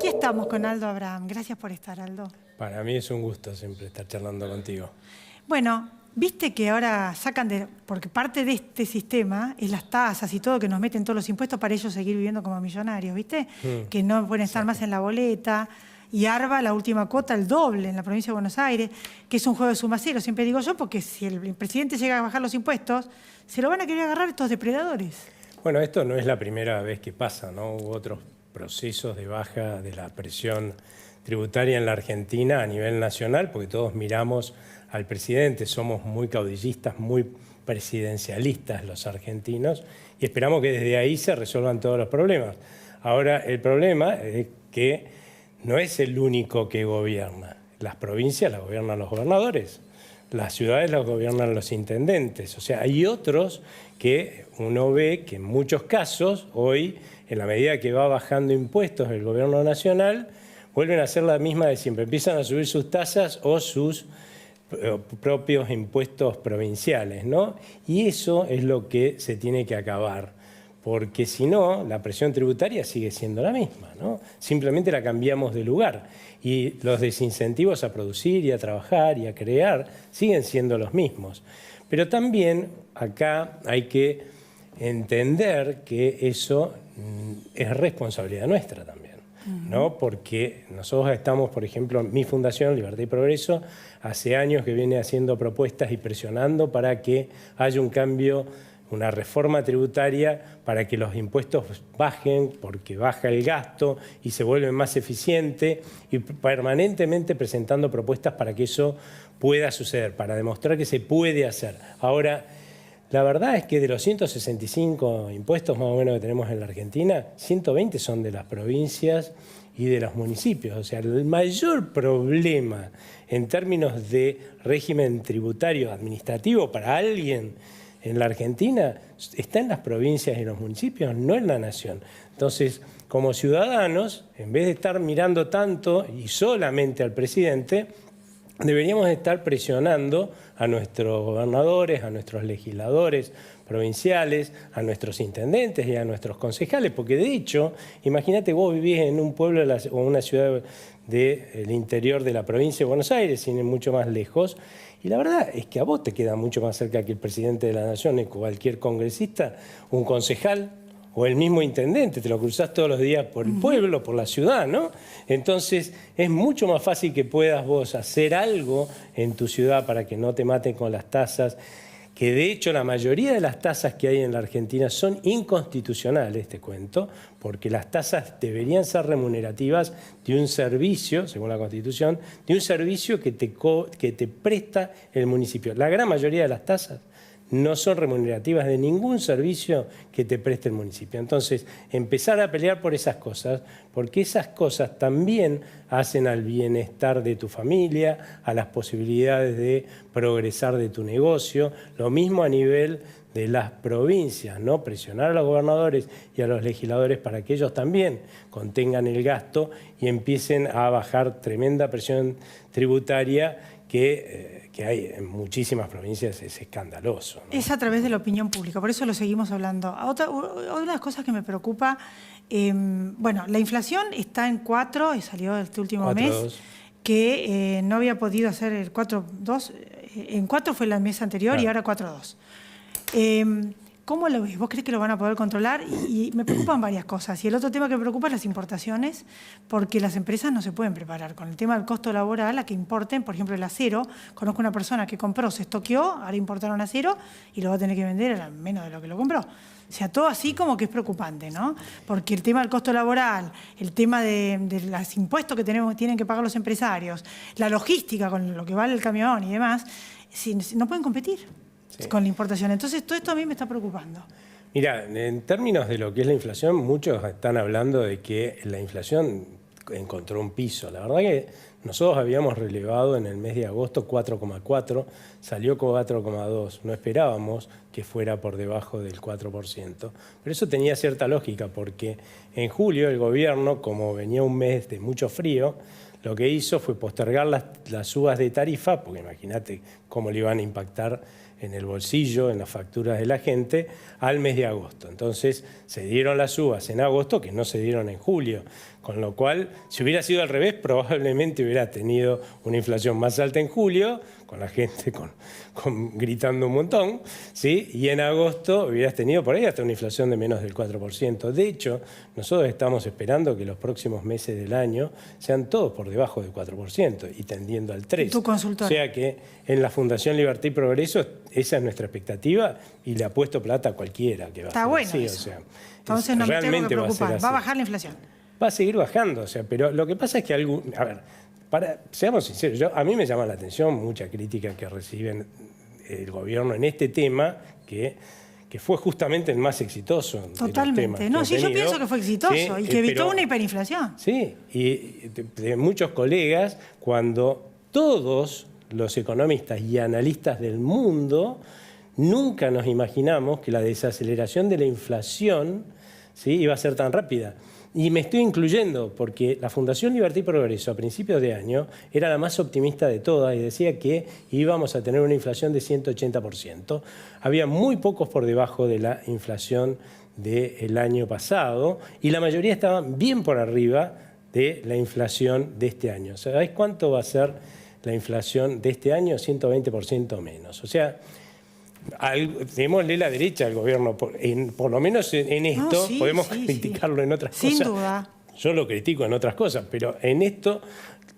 Aquí estamos con Aldo Abraham. Gracias por estar, Aldo. Para mí es un gusto siempre estar charlando contigo. Bueno, viste que ahora sacan porque parte de este sistema es las tasas y todo que nos meten todos los impuestos para ellos seguir viviendo como millonarios, ¿viste? Que no pueden estar más en la boleta. Y ARBA, la última cuota, el doble en la provincia de Buenos Aires, que es un juego de suma cero, siempre digo yo, porque si el presidente llega a bajar los impuestos, se lo van a querer agarrar estos depredadores. Bueno, esto no es la primera vez que pasa, ¿no? Hubo otros procesos de baja de la presión tributaria en la Argentina a nivel nacional, porque todos miramos al presidente, somos muy caudillistas, muy presidencialistas los argentinos, y esperamos que desde ahí se resuelvan todos los problemas. Ahora, el problema es que no es el único que gobierna. Las provincias las gobiernan los gobernadores, las ciudades las gobiernan los intendentes. O sea, hay otros que uno ve que en muchos casos, hoy, en la medida que va bajando impuestos el gobierno nacional, vuelven a hacer la misma de siempre. Empiezan a subir sus tasas o sus propios impuestos provinciales, ¿no? Y eso es lo que se tiene que acabar, porque si no, la presión tributaria sigue siendo la misma, ¿no? Simplemente la cambiamos de lugar y los desincentivos a producir y a trabajar y a crear siguen siendo los mismos. Pero también acá hay que entender que eso es responsabilidad nuestra también, ¿no? Porque nosotros estamos, por ejemplo, mi fundación, Libertad y Progreso, hace años que viene haciendo propuestas y presionando para que haya un cambio, una reforma tributaria para que los impuestos bajen, porque baja el gasto y se vuelve más eficiente, y permanentemente presentando propuestas para que eso pueda suceder, para demostrar que se puede hacer. Ahora, la verdad es que de los 165 impuestos más o menos que tenemos en la Argentina, 120 son de las provincias y de los municipios. O sea, el mayor problema en términos de régimen tributario administrativo para alguien en la Argentina está en las provincias y en los municipios, no en la nación. Entonces, como ciudadanos, en vez de estar mirando tanto y solamente al presidente, deberíamos estar presionando a nuestros gobernadores, a nuestros legisladores provinciales, a nuestros intendentes y a nuestros concejales, porque de hecho, imagínate, vos vivís en un pueblo o una ciudad del interior de la provincia de Buenos Aires, sin ir mucho más lejos, y la verdad es que a vos te queda mucho más cerca que el presidente de la nación, cualquier congresista, un concejal o el mismo intendente, te lo cruzás todos los días por el pueblo, por la ciudad, ¿no? Entonces es mucho más fácil que puedas vos hacer algo en tu ciudad para que no te maten con las tasas, que de hecho la mayoría de las tasas que hay en la Argentina son inconstitucionales, te cuento, porque las tasas deberían ser remunerativas de un servicio, según la Constitución, de un servicio que te presta el municipio. La gran mayoría de las tasas no son remunerativas de ningún servicio que te preste el municipio. Entonces, empezar a pelear por esas cosas, porque esas cosas también hacen al bienestar de tu familia, a las posibilidades de progresar de tu negocio, lo mismo a nivel de las provincias, ¿no? Presionar a los gobernadores y a los legisladores para que ellos también contengan el gasto y empiecen a bajar tremenda presión tributaria que hay en muchísimas provincias. Es escandaloso, ¿no? Es a través de la opinión pública, por eso lo seguimos hablando. Una de las cosas que me preocupa, bueno, la inflación está en 4, y salió este último 4,2. mes, que no había podido hacer el 4,2, en 4 fue el mes anterior, claro, y ahora 4,2. ¿Cómo lo ves? ¿Vos crees que lo van a poder controlar? Y me preocupan varias cosas. Y el otro tema que me preocupa es las importaciones, porque las empresas no se pueden preparar. Con el tema del costo laboral, a que importen, por ejemplo, el acero. Conozco una persona que compró, se estoqueó, ahora importaron acero y lo va a tener que vender a menos de lo que lo compró. O sea, todo así como que es preocupante, ¿no? Porque el tema del costo laboral, el tema de los impuestos que tienen que pagar los empresarios, la logística con lo que vale el camión y demás, no pueden competir. Sí, con la importación. Entonces, todo esto a mí me está preocupando. Mira, en términos de lo que es la inflación, muchos están hablando de que la inflación encontró un piso. La verdad que nosotros habíamos relevado en el mes de agosto 4,4, salió con 4,2. No esperábamos que fuera por debajo del 4%. Pero eso tenía cierta lógica, porque en julio el gobierno, como venía un mes de mucho frío, lo que hizo fue postergar las subas de tarifa, porque imagínate cómo le iban a impactar en el bolsillo, en las facturas de la gente, al mes de agosto. Entonces se dieron las uvas en agosto que no se dieron en julio, con lo cual, si hubiera sido al revés, probablemente hubiera tenido una inflación más alta en julio, con la gente gritando un montón, ¿sí? Y en agosto hubieras tenido por ahí hasta una inflación de menos del 4%. De hecho, nosotros estamos esperando que los próximos meses del año sean todos por debajo del 4% y tendiendo al 3%. Tu consultor. O sea que en la Fundación Libertad y Progreso esa es nuestra expectativa y le apuesto plata a cualquiera que va Está a ser bueno así. eso. O sea, entonces no me tengo que preocupar. Va a así. bajar la inflación. Va a seguir bajando, o sea, pero lo que pasa es que a ver, seamos sinceros, a mí me llama la atención mucha crítica que reciben el gobierno en este tema que fue justamente el más exitoso. Totalmente. No, sí, yo pienso que fue exitoso, ¿sí? Y que evitó una hiperinflación. Sí, y de muchos colegas, cuando todos los economistas y analistas del mundo nunca nos imaginamos que la desaceleración de la inflación, ¿sí?, iba a ser tan rápida. Y me estoy incluyendo porque la Fundación Libertad y Progreso a principios de año era la más optimista de todas y decía que íbamos a tener una inflación de 180%. Había muy pocos por debajo de la inflación del año pasado y la mayoría estaban bien por arriba de la inflación de este año. ¿Sabéis cuánto va a ser la inflación de este año? 120% menos. O sea, démosle la derecha al gobierno, por lo menos en esto, sí, podemos criticarlo en otras cosas. Sin duda. Yo lo critico en otras cosas, pero en esto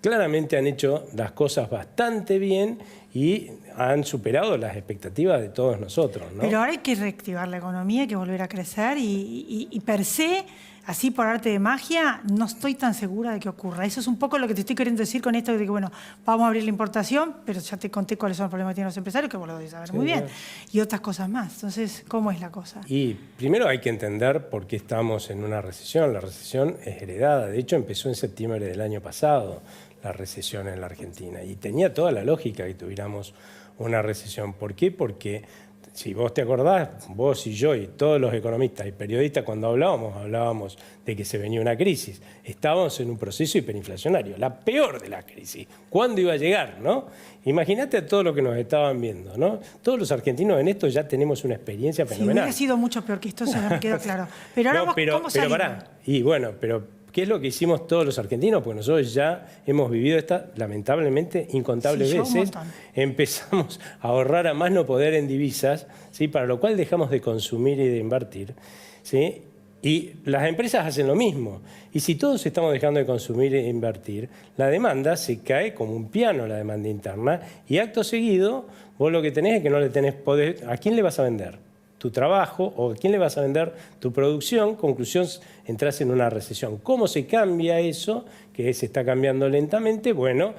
claramente han hecho las cosas bastante bien y han superado las expectativas de todos nosotros, ¿no? Pero ahora hay que reactivar la economía, hay que volver a crecer y per se, así por arte de magia, no estoy tan segura de que ocurra. Eso es un poco lo que te estoy queriendo decir con esto de que, bueno, vamos a abrir la importación, pero ya te conté cuáles son los problemas que tienen los empresarios, que vos lo debes saber muy bien, y otras cosas más. Entonces, ¿cómo es la cosa? Y primero hay que entender por qué estamos en una recesión. La recesión es heredada. De hecho, empezó en septiembre del año pasado la recesión en la Argentina. Y tenía toda la lógica que tuviéramos una recesión. ¿Por qué? Porque si vos te acordás, vos y yo y todos los economistas y periodistas cuando hablábamos de que se venía una crisis. Estábamos en un proceso hiperinflacionario, la peor de la crisis. ¿Cuándo iba a llegar, no? Imagínate a todo lo que nos estaban viendo, ¿no? Todos los argentinos en esto ya tenemos una experiencia fenomenal. Sí, hubiera sido mucho peor que esto, eso me quedó claro. Pero ahora ¿cómo salimos? Y bueno, pero ¿qué es lo que hicimos todos los argentinos? Porque nosotros ya hemos vivido esta, lamentablemente, incontables veces. Empezamos a ahorrar a más no poder en divisas, ¿sí?, para lo cual dejamos de consumir y de invertir, ¿sí? Y las empresas hacen lo mismo. Y si todos estamos dejando de consumir e invertir, la demanda se cae como un piano, la demanda interna, y acto seguido, vos lo que tenés es que no le tenés poder. ¿A quién le vas a vender tu trabajo o a quién le vas a vender tu producción? Conclusión, entras en una recesión. ¿Cómo se cambia eso? Que se está cambiando lentamente. Bueno,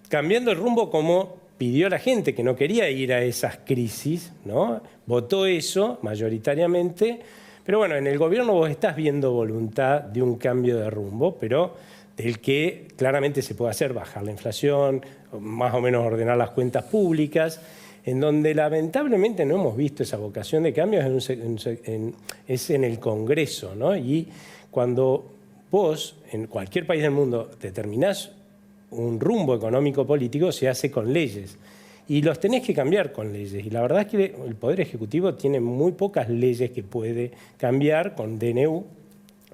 cambiando el rumbo como pidió la gente, que no quería ir a esas crisis, ¿no? Votó eso mayoritariamente. Pero bueno, en el gobierno vos estás viendo voluntad de un cambio de rumbo, pero del que claramente se puede hacer, bajar la inflación, más o menos ordenar las cuentas públicas, en donde lamentablemente no hemos visto esa vocación de cambio es en el Congreso, ¿no? Y cuando vos, en cualquier país del mundo, determinás un rumbo económico-político, se hace con leyes. Y los tenés que cambiar con leyes. Y la verdad es que el Poder Ejecutivo tiene muy pocas leyes que puede cambiar con DNU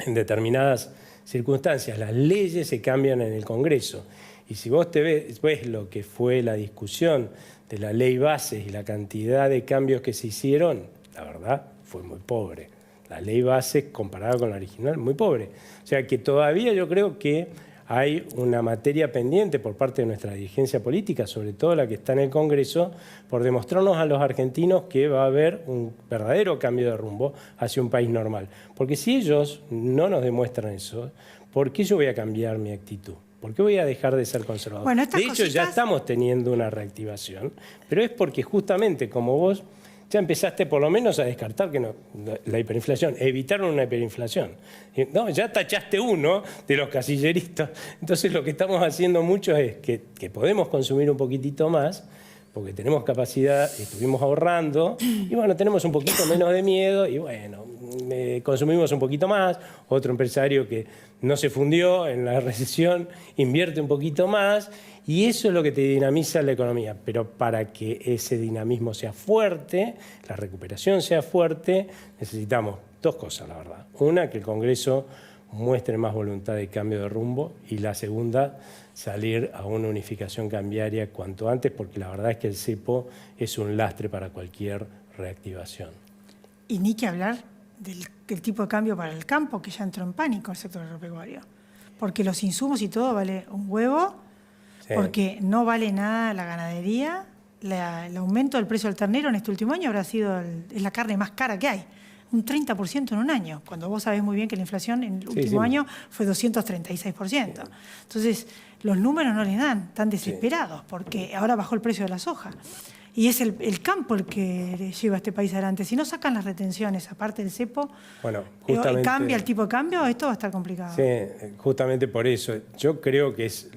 en determinadas circunstancias. Las leyes se cambian en el Congreso. Y si vos ves lo que fue la discusión de la ley bases y la cantidad de cambios que se hicieron, la verdad fue muy pobre. La ley bases comparada con la original, muy pobre. O sea que todavía yo creo que hay una materia pendiente por parte de nuestra dirigencia política, sobre todo la que está en el Congreso, por demostrarnos a los argentinos que va a haber un verdadero cambio de rumbo hacia un país normal. Porque si ellos no nos demuestran eso, ¿por qué yo voy a cambiar mi actitud? ¿Por qué voy a dejar de ser conservador? Bueno, de hecho, ya estamos teniendo una reactivación, pero es porque justamente como vos ya empezaste por lo menos a descartar que no, la hiperinflación, evitaron una hiperinflación. No, ya tachaste uno de los casilleristas. Entonces lo que estamos haciendo mucho es que podemos consumir un poquitito más, porque tenemos capacidad, estuvimos ahorrando, y bueno, tenemos un poquito menos de miedo, y bueno, consumimos un poquito más, otro empresario que no se fundió en la recesión invierte un poquito más, y eso es lo que te dinamiza la economía. Pero para que ese dinamismo sea fuerte, la recuperación sea fuerte, necesitamos dos cosas, la verdad. Una, que el Congreso muestre más voluntad de cambio de rumbo, y la segunda, salir a una unificación cambiaria cuanto antes, porque la verdad es que el cepo es un lastre para cualquier reactivación. Y ni que hablar del tipo de cambio para el campo, que ya entró en pánico el sector agropecuario. Porque los insumos y todo vale un huevo, sí. Porque no vale nada la ganadería. El aumento del precio del ternero en este último año habrá sido es la carne más cara que hay. Un 30% en un año, cuando vos sabés muy bien que la inflación en el último año fue 236%. Entonces, los números no les dan, están desesperados, porque ahora bajó el precio de la soja. Y es el campo el que lleva a este país adelante. Si no sacan las retenciones, aparte del cepo, bueno, cambia el tipo de cambio, esto va a estar complicado. Sí, justamente por eso. Yo creo que es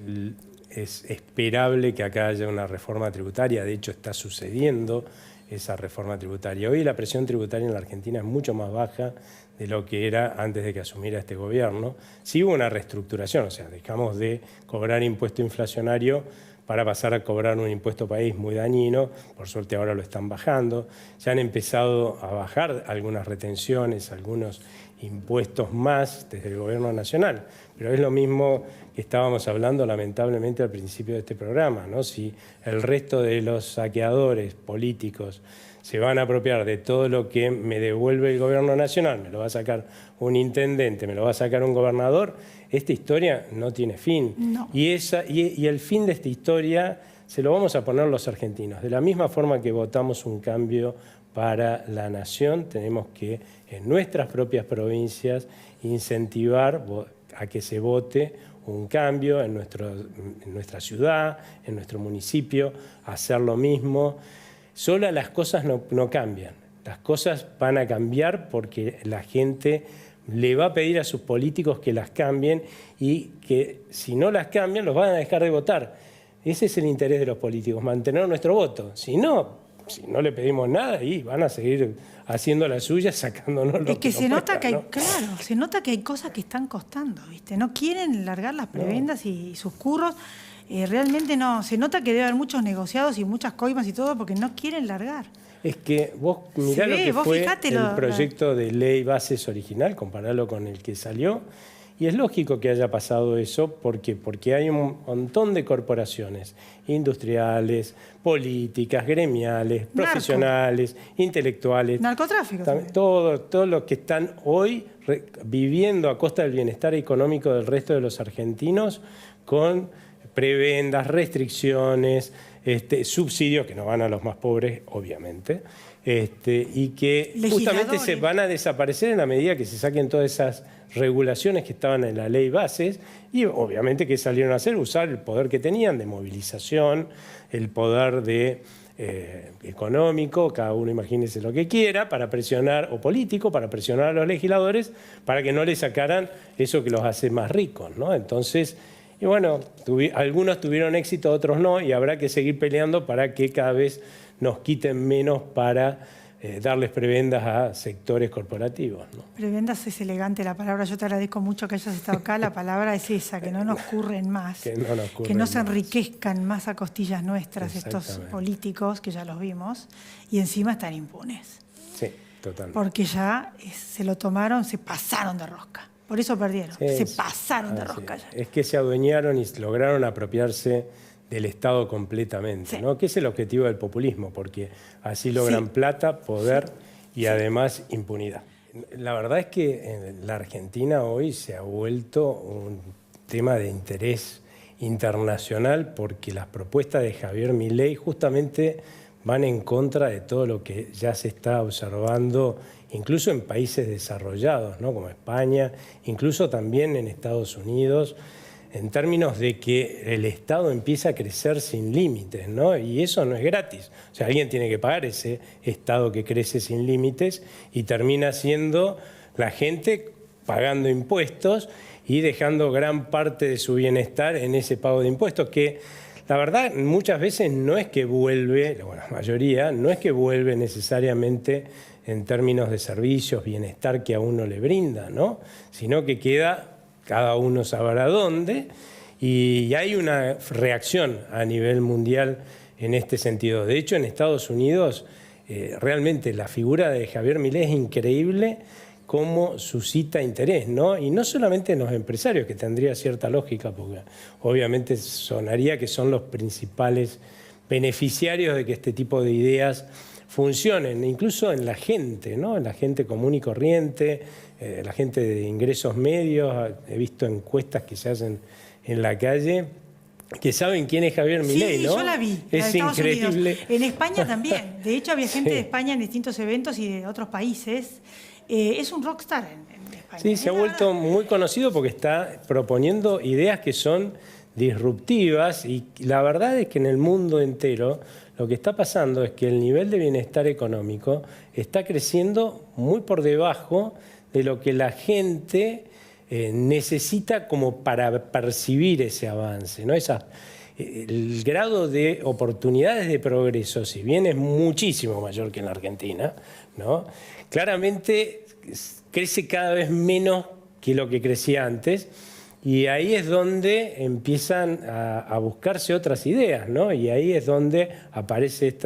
esperable que acá haya una reforma tributaria. De hecho, está sucediendo esa reforma tributaria. Hoy la presión tributaria en la Argentina es mucho más baja de lo que era antes de que asumiera este gobierno. Sí hubo una reestructuración, o sea, dejamos de cobrar impuesto inflacionario para pasar a cobrar un impuesto país muy dañino. Por suerte ahora lo están bajando. Ya han empezado a bajar algunas retenciones, algunos impuestos más desde el gobierno nacional. Pero es lo mismo que estábamos hablando lamentablemente al principio de este programa, ¿no? Si el resto de los saqueadores políticos se van a apropiar de todo lo que me devuelve el gobierno nacional, me lo va a sacar un intendente, me lo va a sacar un gobernador, esta historia no tiene fin. No. Y el fin de esta historia se lo vamos a poner los argentinos. De la misma forma que votamos un cambio para la nación, tenemos que en nuestras propias provincias incentivar a que se vote un cambio en nuestra ciudad, en nuestro municipio, hacer lo mismo. Solas las cosas no cambian. Las cosas van a cambiar porque la gente le va a pedir a sus políticos que las cambien, y que si no las cambian los van a dejar de votar. Ese es el interés de los políticos, mantener nuestro voto. Si no le pedimos nada, y van a seguir haciendo la suya, sacándonos lo que se nota que hay, ¿no? Claro, se nota que hay cosas que están costando, ¿viste? No quieren largar las prebendas y sus curros. Realmente no, se nota que debe haber muchos negociados y muchas coimas y todo, porque no quieren largar. Es que vos mirá lo que fue el proyecto de ley bases original, compararlo con el que salió, y es lógico que haya pasado eso, porque hay un montón de corporaciones industriales, políticas, gremiales, profesionales, intelectuales. Narcotráfico también. Todos los que están hoy viviendo a costa del bienestar económico del resto de los argentinos, con prebendas, restricciones, subsidios que no van a los más pobres, obviamente, y que justamente se van a desaparecer en la medida que se saquen todas esas regulaciones que estaban en la ley bases, y obviamente que salieron a hacer, usar el poder que tenían de movilización, el poder económico, cada uno imagínese lo que quiera, para presionar, o político, para presionar a los legisladores, para que no le sacaran eso que los hace más ricos, ¿no? Entonces, y bueno, algunos tuvieron éxito, otros no, y habrá que seguir peleando para que cada vez nos quiten menos para darles prebendas a sectores corporativos, ¿no? Prebendas es elegante la palabra, yo te agradezco mucho que hayas estado acá, la palabra es esa, que no nos curren más, que no se enriquezcan más a costillas nuestras estos políticos, que ya los vimos, y encima están impunes. Sí, totalmente. Porque ya se lo tomaron, se pasaron de rosca. Por eso perdieron, se pasaron de rosca ya. Es que se adueñaron y lograron apropiarse del Estado completamente, ¿no? Que es el objetivo del populismo, porque así logran plata, poder y además impunidad. La verdad es que en la Argentina hoy se ha vuelto un tema de interés internacional, porque las propuestas de Javier Milei justamente van en contra de todo lo que ya se está observando, incluso en países desarrollados, ¿no? Como España, incluso también en Estados Unidos, en términos de que el Estado empieza a crecer sin límites, ¿no? Y eso no es gratis. O sea, alguien tiene que pagar ese Estado que crece sin límites, y termina siendo la gente pagando impuestos y dejando gran parte de su bienestar en ese pago de impuestos, que la verdad muchas veces no es que vuelve, la mayoría, no es que vuelve necesariamente en términos de servicios, bienestar que a uno le brinda, ¿no? Sino que queda, cada uno sabrá dónde, y hay una reacción a nivel mundial en este sentido. De hecho, en Estados Unidos, realmente la figura de Javier Milei es increíble cómo suscita interés, ¿no? Y no solamente en los empresarios, que tendría cierta lógica, porque obviamente sonaría que son los principales beneficiarios de que este tipo de ideas funcionen, incluso en la gente, ¿no? En la gente común y corriente, la gente de ingresos medios. He visto encuestas que se hacen en la calle que saben quién es Javier Milei, sí, ¿no? Yo la vi. Es increíble. En España también. De hecho, había gente de España en distintos eventos y de otros países. Es un rockstar en España. Sí, se ha vuelto muy conocido porque está proponiendo ideas que son disruptivas, y la verdad es que en el mundo entero lo que está pasando es que el nivel de bienestar económico está creciendo muy por debajo de lo que la gente necesita como para percibir ese avance, ¿no? El grado de oportunidades de progreso, si bien es muchísimo mayor que en la Argentina, ¿no? Claramente crece cada vez menos que lo que crecía antes, y ahí es donde empiezan a buscarse otras ideas, ¿no? Y ahí es donde aparece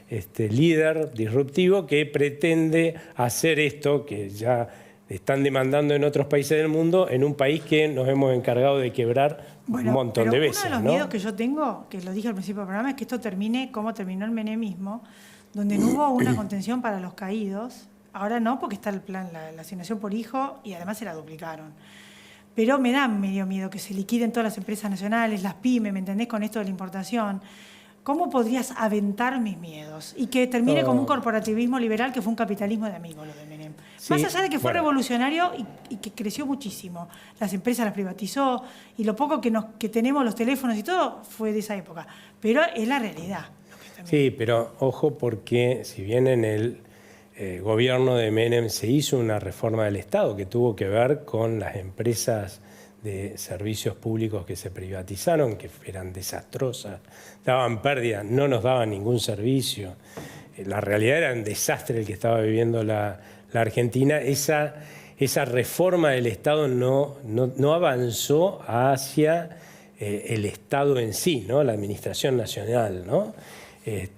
este líder disruptivo que pretende hacer esto que ya están demandando en otros países del mundo, en un país que nos hemos encargado de quebrar un montón de veces. Uno de los miedos que yo tengo, que lo dije al principio del programa, es que esto termine como terminó el menemismo, donde no hubo una contención para los caídos. Ahora no, porque está el plan, la asignación por hijo, y además se la duplicaron. Pero me da medio miedo que se liquiden todas las empresas nacionales, las pymes, ¿me entendés? Con esto de la importación. ¿Cómo podrías aventar mis miedos? Y que termine como un corporativismo liberal, que fue un capitalismo de amigos, lo de Menem. Sí, más allá de que fue revolucionario y que creció muchísimo. Las empresas las privatizó, y lo poco que tenemos, los teléfonos y todo, fue de esa época. Pero es la realidad. Sí, pero ojo, porque si bien en el gobierno de Menem se hizo una reforma del Estado que tuvo que ver con las empresas de servicios públicos que se privatizaron, que eran desastrosas, daban pérdida, no nos daban ningún servicio. La realidad era un desastre el que estaba viviendo la Argentina. Esa reforma del Estado no avanzó hacia el Estado en sí, ¿no? La administración nacional, ¿no?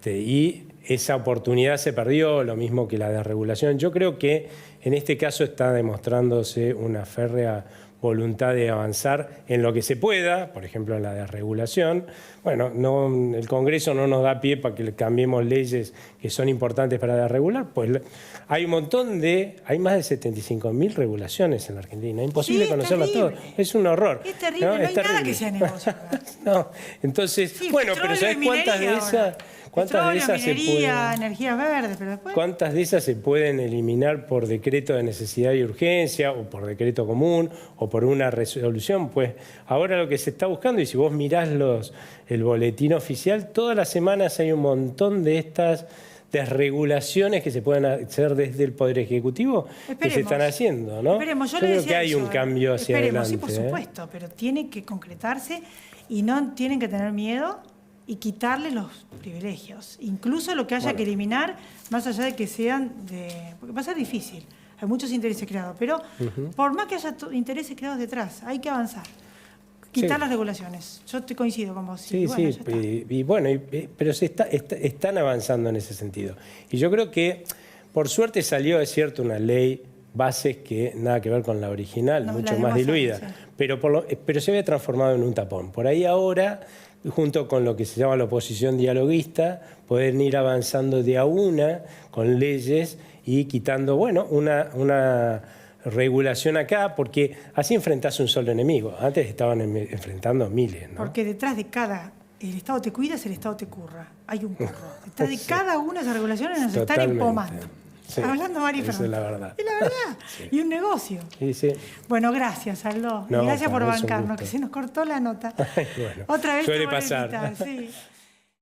Y esa oportunidad se perdió, lo mismo que la desregulación. Yo creo que en este caso está demostrándose una férrea voluntad de avanzar en lo que se pueda, por ejemplo en la desregulación. Bueno, el Congreso no nos da pie para que cambiemos leyes que son importantes para desregular, pues hay un montón hay más de 75.000 regulaciones en la Argentina, es imposible conocerlas todas, es un horror. Es terrible, no hay nada que sea negocio. No, entonces, bueno, pero ¿sabes cuántas de esas? ¿Cuántas de esas energías verdes, pero después... ¿Cuántas de esas se pueden eliminar por decreto de necesidad y urgencia, o por decreto común, o por una resolución? Pues ahora lo que se está buscando, y si vos mirás el boletín oficial, todas las semanas hay un montón de estas desregulaciones que se pueden hacer desde el Poder Ejecutivo, que se están haciendo, ¿no? Esperemos, yo creo que hay un cambio hacia adelante. Sí, por supuesto, pero tiene que concretarse y no tienen que tener miedo y quitarle los privilegios, incluso lo que haya que eliminar, más allá de que sean porque va a ser difícil, hay muchos intereses creados, pero por más que haya intereses creados detrás, hay que avanzar, quitar las regulaciones. Yo te coincido con vos. Sí, pero están avanzando en ese sentido. Y yo creo que, por suerte salió, es cierto, una ley bases que nada que ver con la original, mucho más diluida, pero se había transformado en un tapón. Por ahí ahora, junto con lo que se llama la oposición dialoguista, pueden ir avanzando de a una con leyes y quitando, una regulación acá, porque así enfrentás un solo enemigo. Antes estaban enfrentando miles, ¿no? Porque detrás de el Estado te cuida, el Estado te curra. Hay un curro. Detrás de cada una de esas regulaciones nos están empomando. Sí, hablando Mari Fernández. Es la verdad. Es la verdad. Sí. Y un negocio. Sí. Bueno, gracias, Aldo. Y gracias por bancarnos, que se nos cortó la nota. Bueno, otra vez suele pasar. Sí.